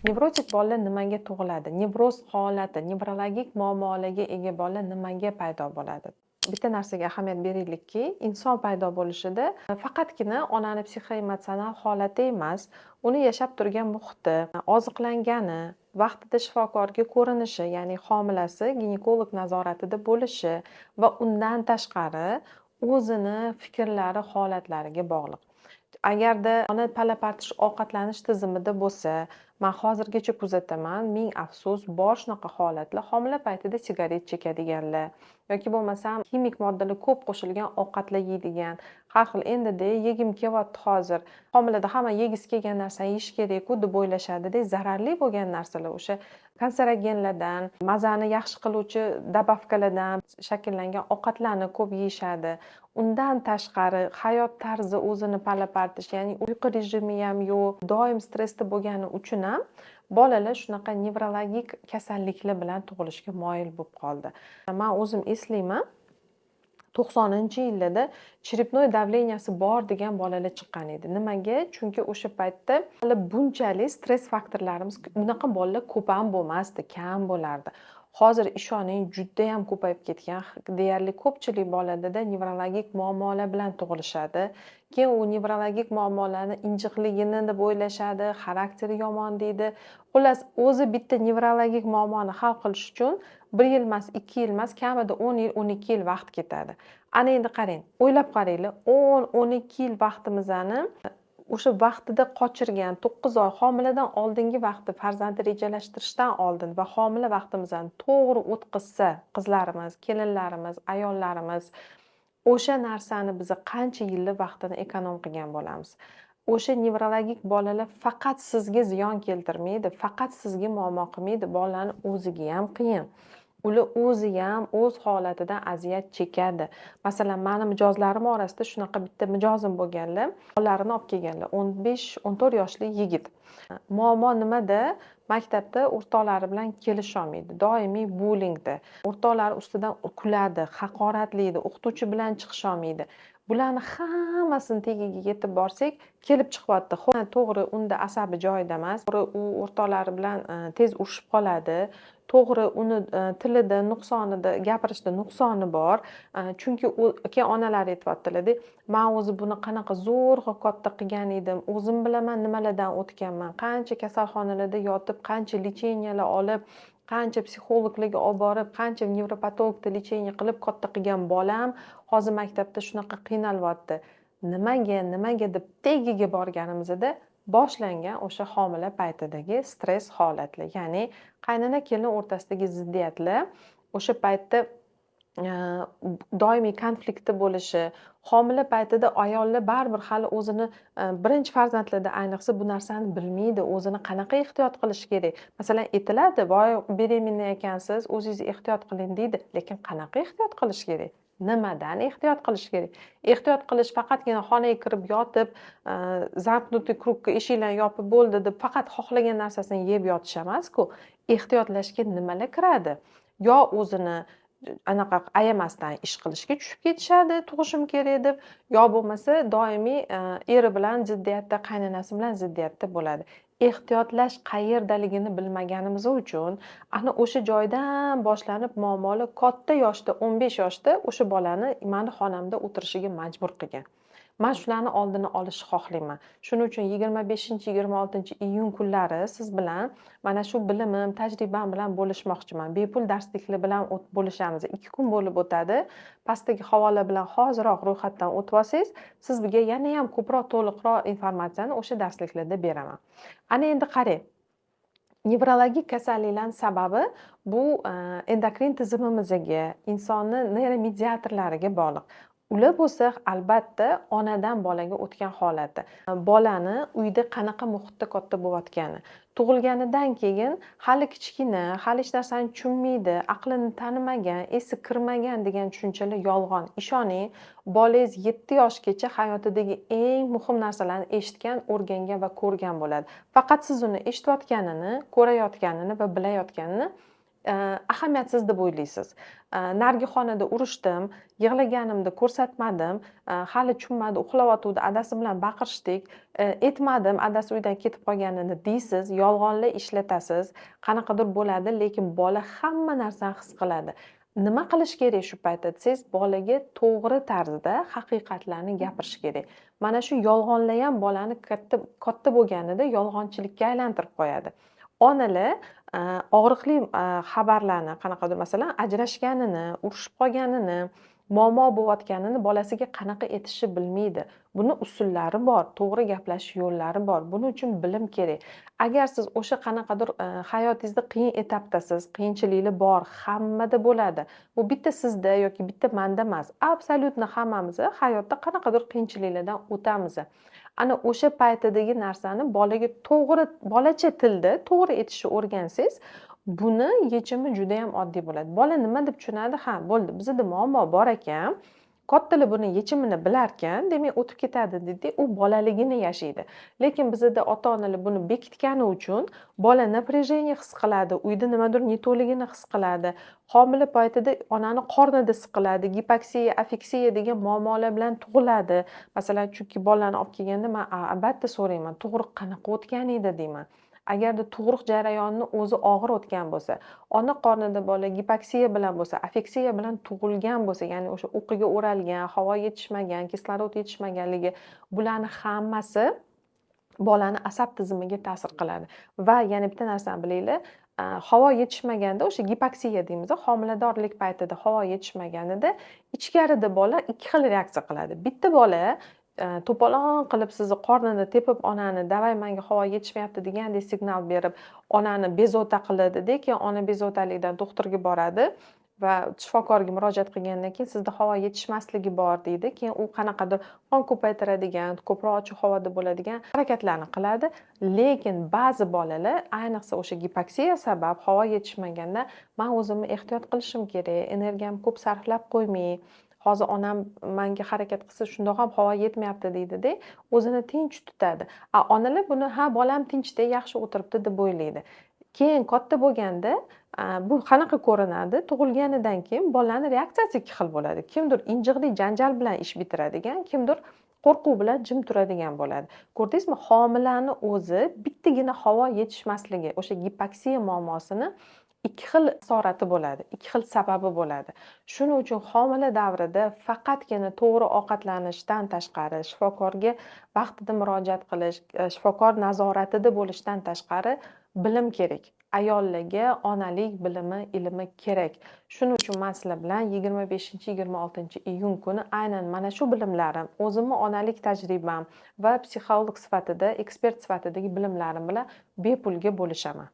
Nevrotik bolalar nimaga tug'iladi? Nevroz holati, nevrologik muammolarga ega bola nimaga paydo bo'ladi? Bitta narsaga ahamiyat beraylikki, inson paydo bo'lishida faqatgina onani psixoemotsional holati emas, uni yashab turgan muhiti, oziqlangani, vaqtida shifokorga ko'rinishi, ya'ni homilasi ginekolog nazoratida bo'lishi va undan tashqari o'zini fikrlari, holatlariga bog'liq. Agarda ona pala-partish ovqatlanish tizimida bo'lsa, man hozirgacha kuzataman, ming afsus, bor shunaqa holatlar. Homila paytida sigaret chekadiganlar yoki bo'lmasam kimik moddalar ko'p qo'shilgan ovqatlar yeydigan, har xil endi-de yegim kelyapti hozir. Homilada hamma yegisi kelgan narsani yeyish kerak-ku deb o'ylashadi-da, zararli bo'lgan narsalar o'sha kanserogenlardan, mazani yaxshi qiluvchi dabavkalardan shakllangan ovqatlarni ko'p yeyishadi. Undan tashqari hayot tarzi o'zini pala-partish, ya'ni uyqu rejimi ham yo'q, doim stressda bo'lgani uchun ham bolalar shunaqa nevrologik kasalliklar bilan tug'ilishga moyil bo'lib qoldi. Men o'zim eslayman, 90-yillarda cherepnoy davleniyasi bor degan bolalar chiqqan edi. Nimaga? Chunki o'sha paytda hali bunchalik stress faktorlarimiz, bunaqa bolalar ko'p ham bo'lmasdi, kam bo'lardi. Hozir ishoning, juda ham ko'payib ketgan. Deyarli ko'pchilik bolalarda nevrologik muammolar bilan tug'ilishadi. Keyin u nevrologik muammolarni injiqligini deb o'ylashadi, xarakteri yomon deydi. Xullas, o'zi bitta nevrologik muammoni hal qilish uchun 1 yil emas, 2 yil emas, kamida 10 yil, 12 yil vaqt ketadi. Ana endi qarang, o'ylab qaranglar, 10-12 yil vaqtimizni o'sha vaqtida qochirgan 9 oy homiladan oldingi vaqtda farzandni rejalashtirishdan oldin va homila vaqtimizni to'g'ri o'tkazsa qizlarimiz, kelinlarimiz, ayollarimiz o'sha narsani biz qancha yillik vaqtini ekonom qilgan bo'lamiz. O'sha nevrologik bolalar faqat sizga ziyon keltirmaydi, faqat sizga muammo qilmaydi, bolalarning o'ziga ham qiyin. Ular o'zi ham o'z holatidan aziyat chekadi. Masalan, meni mijozlarim orasida shunaqa bitta mijozim bo'lganlar, bolalarini olib kelganlar, 15-14 yoshli yigit. Muammo nimada? Maktabda o'rtoqlari bilan kelisholmaydi, doimiy bullyingda. O'rtoqlari ustidan kuladi, haqoratlaydi, o'qituvchi bilan chiqisholmaydi. Bularni hammasini tagiga yetib borsak, kelib chiqyapti. To'g'ri, unda asabi joyida emas, to'g'ri u o'rtoqlari bilan tez urushib qoladi. To'g'ri, uni tilida nuqsonida, gapirishda nuqsoni bor. Chunki keyin onalar aytyaptilar-da, men o'zi buni qanaqa zo'rg'a katta qilgan edim, o'zim bilaman nimalardan o'tganman, qancha kasalxonalarda yotib, qancha lecheniyalar olib, qancha psixologlarga olib borib, qancha nevropatologda lecheniya qilib katta qilgan bolam hozir maktabda shunaqa qiynalyapti. Nimaga deb tagiga borganimizda boshlangan o'sha homila paytidagi stress holatlar, ya'ni qaynona kelin o'rtasidagi ziddiyatlar, o'sha paytda doimiy konfliktda bo'lishi, homila paytida ayollar baribir hali o'zini birinchi farzandlarda ayniqsa bu narsani bilmaydi, o'zini qanaqa ehtiyot qilish kerak. Masalan, aytiladi, voy beremenniy ekansiz, o'zingizni ehtiyot qiling deydi, lekin qanaqa ehtiyot qilish kerak? Nimadan ehtiyot qilish kerak? Ehtiyot qilish faqatgina xonaga kirib yotib, zaмкнутый krugga eshiklarni yopib bo'ldi deb faqat xohlagan narsasini yeb yotish emas-ku. Ehtiyotlashga nimalar kiradi? Yo o'zini anaqa ayamasdan ish qilishga tushib ketishadi, tug'ishim kerak deb, yo bo'lmasa doimiy eri bilan ziddiyatda, qaynonasi bilan ziddiyatda bo'ladi. Ehtiyotlash qayerdaligini bilmaganimiz uchun ana o'sha joydan boshlanib muammolar katta yoshda, 15 yoshda o'sha bolani meni xonamda o'tirishiga majbur qilgan. Men shularni oldini olishni xohlayman. Shuning uchun 25-26 iyun kunlari siz bilan mana shu bilimim, tajribam bilan bo'lishmoqchiman. Bepul darsliklar bilan bo'lishamiz. 2 kun bo'lib o'tadi. Pastdagi havola bilan hoziroq ro'yxatdan o'tib olsangiz, sizga yana ham ko'proq, to'liqroq informatsiyani o'sha darsliklarda beraman. Ana endi qarang. Nevrologik kasalliklarning sababi bu endokrin tizimimizga, insonning neyromediatorlariga bog'liq. Ular bo'lsa, albatta, onadan bolaga o'tgan holati. Bolani uyda qanaqa muhitda katta bo'layotgani, tug'ilganidan keyin hali kichkina, hali hech narsani tushunmaydi, aqlini tanimagan, esi kirmagan degan tushunchalar yolg'on. Ishoning, bolangiz 7 yoshgacha hayotidagi eng muhim narsalarni eshitgan, o'rgangan va ko'rgan bo'ladi. Faqat siz uni eshitayotganini, ko'rayotganini va bilayotganini ahamiyatsiz deb o'ylaysiz. Narigi xonada urishdim, yig'laganimni ko'rsatmadim, hali tushunmadi, uxlayotgandi, adasi bilan baqirishdik, aytmadim, adasi uydan ketib qolganini deysiz, yolg'onlar ishlatasiz, qanaqadir bo'ladi, lekin bola hamma narsani his qiladi. Nima qilish kerak shu paytda desangiz, bolaga to'g'ri tarzda haqiqatlarni gapirish kerak. Mana shu yolg'onlar ham bolani katta bo'lganida yolg'onchilikka aylantirib qo'yadi. Onalar og'riqli xabarlarni, qanaqadir masalan ajrashganini, urushib qolganini, muammo bo'layotganini bolasiga qanaqa aytishni bilmaydi. Buni usullari bor, to'g'ri gaplashish yo'llari bor. Buning uchun bilim kerak. Agar siz o'sha qanaqadir hayotingizda qiyin etapdasiz, qiyinchiliklar bor, hammada bo'ladi. Bu bitta sizda yoki bitta menda emas. Absolyutno hammamiz hayotda qanaqadir qiyinchiliklardan o'tamiz. Ana o'sha paytidagi narsani bolaga to'g'ri, bolacha tilda to'g'ri aytishni o'rgansangiz, buni yechimi juda ham oddiy bo'ladi. Bola nima deb tushunadi? Ha, bo'ldi, bizda muammo bor ekan, kattalar buni yechimini bilarkan, demak o'tib ketadi deydi, u bolaligini yashaydi. Lekin bizda ota-onalar buni bekitgani uchun bola напряжение his qiladi, uyda nimadir neto'ligini his qiladi. Homila paytida onani qornida siqiladi, gipoksiya, afiksiya degan muammolar bilan tug'iladi. Masalan, chunki bolani olib kelganda men albatta so'rayman, tug'ruq qanaqa o'tgan edi deyman. Agarda tug'ruq jarayonini o'zi og'ir o'tgan bo'lsa, ona qornida bola gipoksiya bilan bo'lsa, afiksiya bilan tug'ilgan bo'lsa, ya'ni o'sha o'qiga o'ralgan, havo yetishmagan, kislorod yetishmaganligi, bularni hammasi bolani asab tizimiga ta'sir qiladi. Va yana bitta narsani bilinglar, havo yetishmaganda o'sha gipoksiya deymiz, homiladorlik paytida havo yetishmaganida ichkarida bola ikki xil reaksiya qiladi. Bitta bola to'polon qilib sizni qornini tepib onani davay menga havo yetishmayapti degandek signal berib onani bezovta qiladi, keyin ona bezovtalikdan doktorga boradi va shifokorga murojaat qilgandan keyin sizda havo yetishmasligi bor deydi. Keyin u qanaqadir qon ko'paytiradigan, ko'proq ochiq havoda bo'ladigan harakatlarni qiladi. Lekin ba'zi bolalar, ayniqsa o'sha gipoksiya sabab havo yetishmaganda men o'zimni ehtiyot qilishim kerak, energiyamni ko'p sarflab qo'ymay, hozir onam menga harakat qilsa shundoq ham havo yetmayapti deydida, o'zini tinch tutadi. Onalar buni ha bolam tinchda, yaxshi o'tiribdi deb o'ylaydi. Keyin katta bo'lganda bu qanaqa ko'rinadi? Tug'ilganidan keyin bolaning reaksiyasi ikki xil bo'ladi. Kimdir injiqli janjal bilan ish bitiradigan, kimdir qo'rquv bilan jim turadigan bo'ladi. Ko'rdingizmi? Homilani o'zi bittagina havo yetishmasligi, o'sha gipoksiya muammosini ikki xil asorati bo'ladi, ikki xil sababi bo'ladi. Shuning uchun homila davrida faqatgina to'g'ri ovqatlanishdan tashqari, shifokorga vaqtida murojaat qilish, shifokor nazoratida bo'lishdan tashqari bilim kerak. Ayollarga onalik bilimi, ilmi kerak. Shuning uchun men sizlar bilan 25-26 iyun kuni aynan mana shu bilimlarim, o'zimni onalik tajribam va psixolog sifatida, ekspert sifatidagi bilimlarim bilan bepulga bo'lishaman.